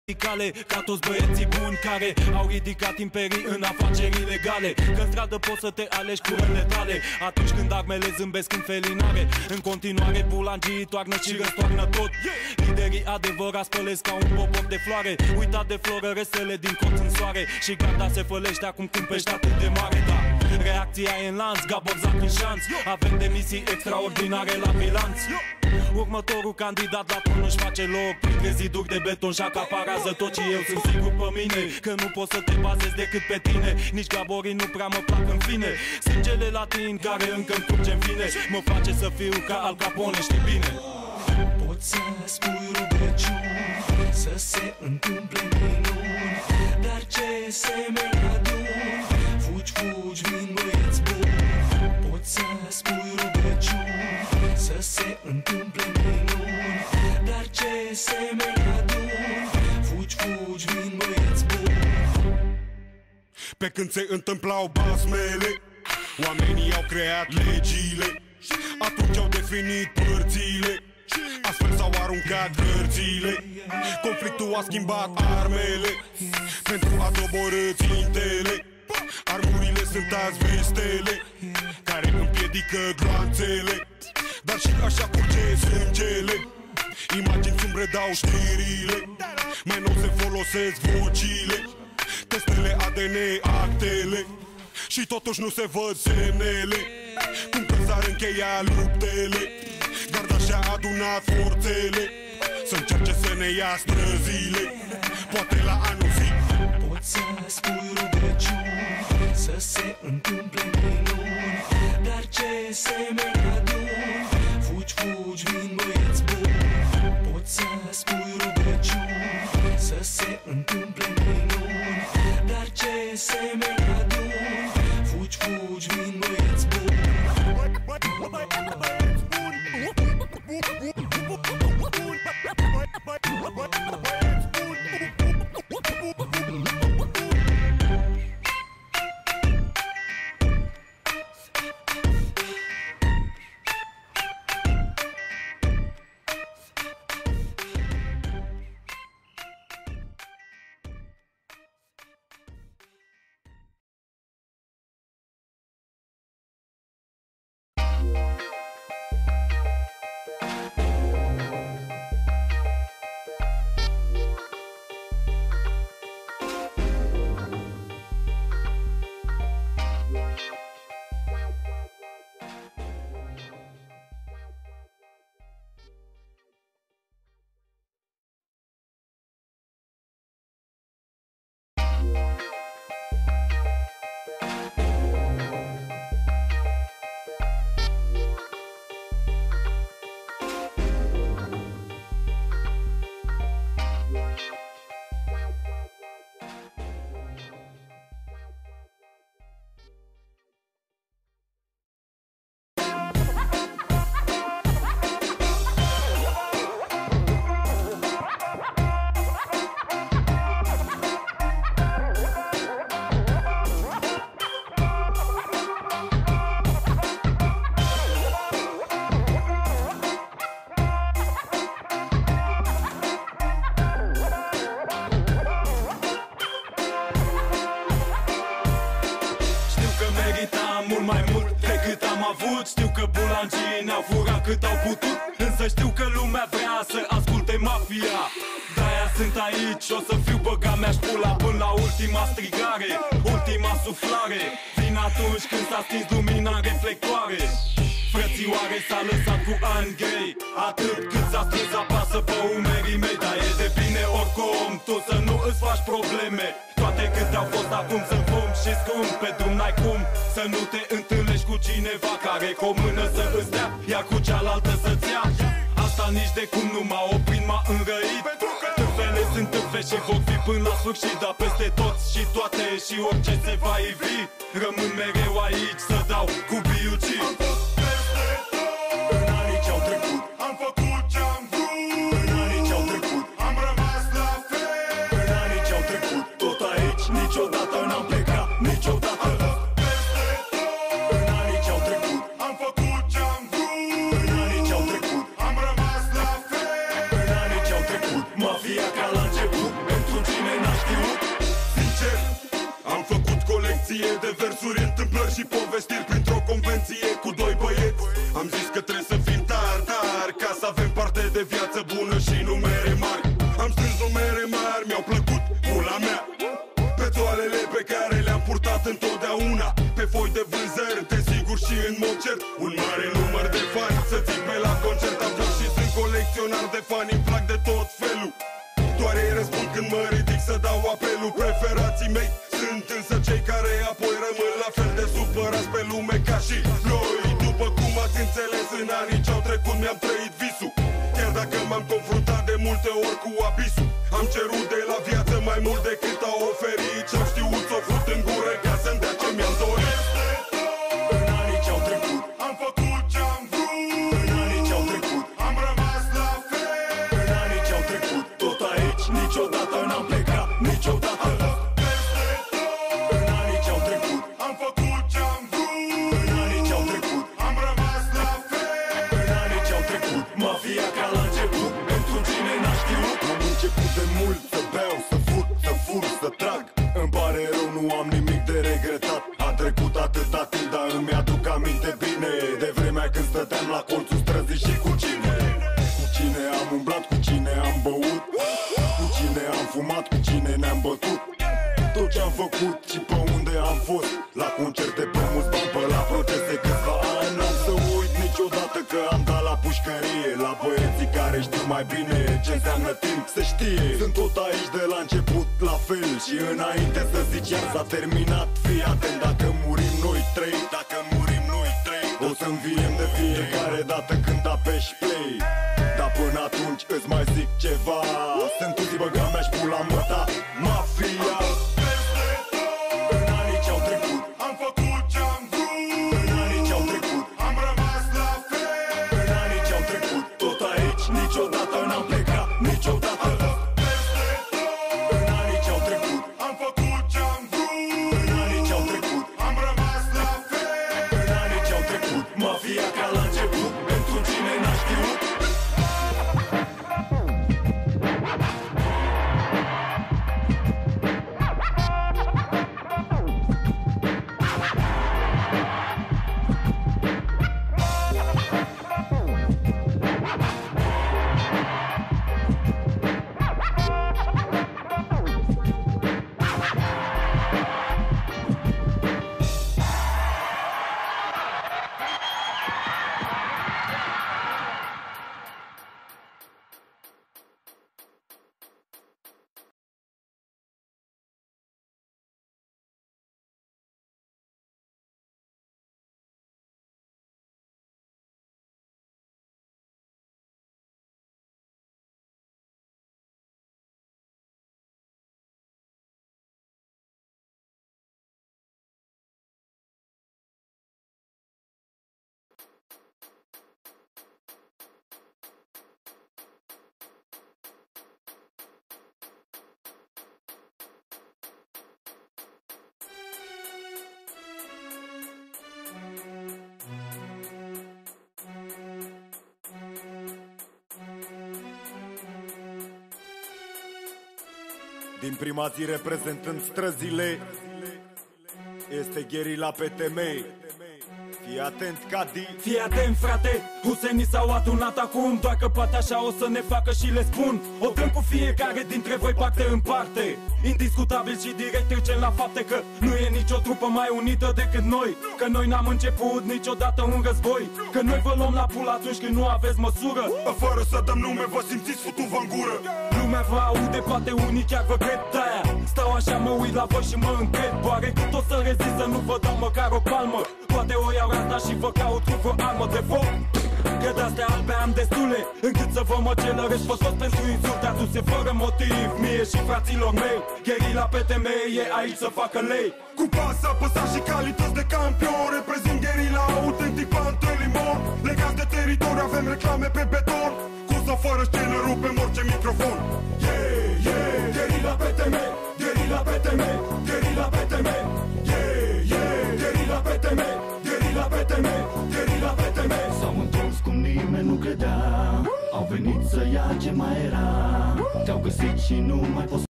radicale, ca toți băieții buni care au ridicat imperii în afaceri ilegale. Că în stradă poți să te alegi cu rănile tale atunci când armele zâmbesc în felinare. În continuare bulangii toarnă și răstoarnă tot. Liderii adevărat spălesc ca un popor de floare. Uitat de florăresele din colț în soare. Și garda se fălește acum când pești atât de mare, da. Reacția e în lanț, Gabor Zac în șanț. Avem demisii extraordinare la bilanț. Următorul candidat la tron își face loc printre ziduri de beton și acaparează tot. Și eu sunt sigur pe mine că nu poți să te bazezi decât pe tine. Nici Gaborii nu prea mă plac în fine. Sângele latin care încă-mi curge-n vine mă face să fiu ca Al Capone, știi bine. Poți să spui rugăciuni, să se întâmple minuni, dar ce semeni adun, fugi, fugi, vin băieți buni. Poți să spui rugăciuni, să se întâmple minuni, dar ce semeni adun, fugi, fugi, vin băieți buni. Pe când se întâmplau basmele, oamenii au creat legile, atunci au definit părțile, astfel s-au aruncat cărțile. Conflictul a schimbat armele pentru a doborî țintele. Armurile sunt azi vestele care împiedică gloanțele, dar și așa curge sângele. Imagini sumbre dau știrile, mai nou se folosesc vocile, testele ADN, actele, și totuși nu se văd semnele. Cum că s-ar încheia luptele, garda și-a adunat forțele să încerce să ne ia străzile, poate la anul zi. Poți să spui rugăciuni, să se întâmple minuni, dar ce semeni adun, fugi, fugi, vin băieți buni. Poți să spui rugăciuni, să se întâmple minuni, dar ce semeni adun, fugi, fugi, vin băieți buni. Știu că bulangii ne-au furat cât au putut, însă știu că lumea vrea să asculte mafia. De-aia sunt aici, o să fiu băga mea-și pula până la ultima strigare, ultima suflare. Vin atunci când s-a stins lumina în reflectoare. Frățioare s-a lăsat cu ani grei, atât cât s-a strâns apasă pe umerii mei. Dar e de bine oricum tu să nu îți faci probleme. Toate câte au fost acum sunt fum și scump. Pe drum n-ai cum să nu te întâlnești cu cineva care cu o mână să îți dea, iar cu cealaltă să-ți ia. Asta nici de cum nu m-a oprit, m-a înrăit. Târfele sunt târfe și vor fi până la sfârșit, dar peste toți și toate și orice se va ivi, rămân mereu aici să dau cu biucii. În anii ce-au trecut am făcut ce-am vrut, în anii ce-au trecut am rămas la fel, În anii ce-au trecut tot aici, niciodată n-am plecat, niciodată. în anii ce-au trecut am făcut ce-am vrut, În anii ce-au trecut am rămas la fel, În anii ce-au trecut, mafia ca la început. milionar de fani, îmi plac de tot felul. Doar ei răspund când mă ridic să dau apelul. Preferații mei sunt însă cei care apoi rămân la fel de supărați pe lume ca și noi. După cum ați înțeles, în anii ce-au trecut mi-am trăit visul. Chiar dacă m-am confruntat de multe ori cu abisul, am cerut de la viață mai mult decât au oferit. Ce-am știut s-o fut în gură ca să-mi dea ce mi-am dorit. În anii ce-au trecut am făcut ce-am vrut. În anii ce-au trecut am rămas la fel. În anii ce-au trecut tot aici, niciodată n-am plecat, niciodată. În anii ce-au trecut am făcut ce-am vrut. În anii ce-au trecut am rămas la fel. În anii ce-au trecut mafia ca la început, pentru cine n-a știut. Am început de mult să beau, să fut, să fur, să trag. Îmi pare rău, nu am nimic de regretat. A trecut atâta timp, dar îmi aduc aminte bine de vremea când stăteam la colțul străzii și cu cine. Cu cine am umblat, cu cine am băut, cu cine am fumat, cu cine ne-am bătut. Tot ce-am făcut și pe unde am fost, la concerte pe mulți bani, pe la proteste câțiva ani. N-am să uit niciodată că am dat la pușcărie, la băieții care știu mai bine ce înseamnă timp, să știe. Sunt tot aici de la început, la fel și înainte să ziceam s-a terminat. Fii atent, dacă murim noi trei, dacă murim noi trei, o să înviem de fiecare dată când apeși play. Dar până atunci îți mai zic ceva, sunt uzi băga mea-și pula mă ta, mafia. În anii ce-au trecut am făcut ce-am vrut. În anii ce-au trecut am rămas la fel. În anii ce-au trecut tot aici, niciodată n-am plecat, niciodată. În anii ce-au trecut am făcut ce-am vrut. În anii ce-au trecut am rămas la fel. În anii ce-au trecut mafia ca la început, pentru cine n-a știut. Din prima zi reprezentând străzile, este Gherila pe temei. Fii atent, Cadi. Fii atent, frate, Husenii s-au adunat acum. Doar că poate așa o să ne facă și le spun. O dăm cu fiecare dintre voi parte în parte. Indiscutabil și direct trecem la fapte că nu e nicio trupă mai unită decât noi. Că noi n-am început niciodată un război. Că noi vă luăm la pul atunci când nu aveți măsură. Fără să dăm nume, vă simțiți futu-vă în gură. Lumea vă aude, poate unii chiar vă cred de-aia. Stau așa, mă uit la voi și mă încred. Oare cât o să rezist să nu vă dau măcar o palmă? Poate o iau rata și vă caut cu vreo armă de foc. Că de-astea albe am destule, încât să vă măcelăresc pe toți pentru insulte aduse fără motiv mie și fraților mei. Gherila pe temei e aici să facă lei. Cu pas apăsat și calități de campion, reprezint Gherila, autentic pantă limon. Legați de teritoriu, avem reclame pe beton. Cu sau fără scenă, rupem orice microfon. Yeah, yeah, Gherila pe temei, Gherila pe temei, Gherila pe temei. Yeah, yeah, Gherila pe temei, Gherila pe temei, Gherila pe temei. S-au întors cum nimeni nu credea, au venit să ia ce mai era. Te-au găsit și nu mai poți